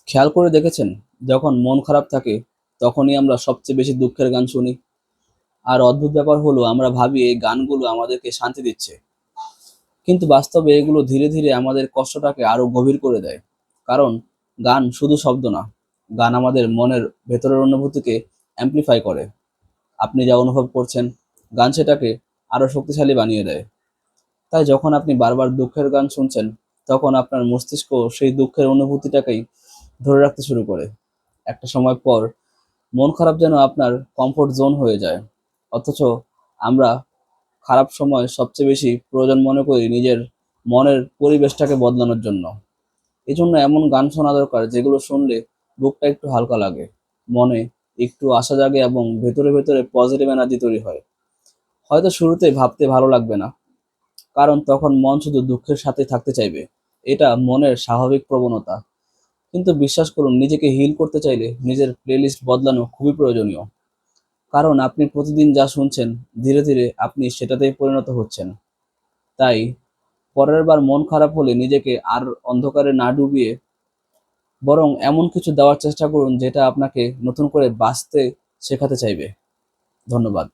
খেয়াল করে দেখেছেন, যখন মন খারাপ থাকে তখনই আমরা সবচেয়ে বেশি দুঃখের গান শুনি। আর অদ্ভুত ব্যাপার হলো আমরা ভাবি এই গানগুলো আমাদেরকে শান্তি দিচ্ছে, কিন্তু বাস্তবে এগুলো ধীরে ধীরে আমাদের কষ্টটাকে আরো গভীর করে দেয়। কারণ গান শুধু শব্দ না, গান আমাদের মনের ভেতরের অনুভূতিকে অ্যাম্প্লিফাই করে। আপনি যা অনুভব করছেন, গান সেটাকে আরো শক্তিশালী বানিয়ে দেয়। তাই যখন আপনি বারবার দুঃখের গান শুনছেন, তখন আপনার মস্তিষ্ক সেই দুঃখের অনুভূতিটাকেই ধরে রাখতে শুরু করে। একটা সময় পর মন খারাপ যেন আপনার কমফোর্ট জোন হয়ে যায়। অথচ আমরা খারাপ সময় সবচেয়ে বেশি প্রয়োজন মনে করি নিজের মনের পরিবেশটাকে বদলানোর জন্য। এজন্য এমন গান শোনা দরকার যেগুলো শুনলে বুকটা একটু হালকা লাগে, মনে একটু আশা জাগে এবং ভেতরে ভেতরে পজিটিভ এনার্জি তৈরি হয়। হয়তো শুরুতে ভাবতে ভালো লাগবে না, কারণ তখন মন শুধু দুঃখের সাথে থাকতে চাইবে। এটা মনের স্বাভাবিক প্রবণতা। কিন্তু বিশ্বাস করুন, নিজেকে হিল করতে চাইলে নিজের প্লেলিস্ট বদলানো খুবই প্রয়োজনীয়। কারণ আপনি প্রতিদিন যা শুনছেন, ধীরে ধীরে আপনি সেটাতেই পরিণত হচ্ছেন। তাই পরের বার মন খারাপ হলে নিজেকে আর অন্ধকারে না ডুবিয়ে বরং এমন কিছু দেওয়ার চেষ্টা করুন যেটা আপনাকে নতুন করে বাঁচতে শেখাতে চাইবে। ধন্যবাদ।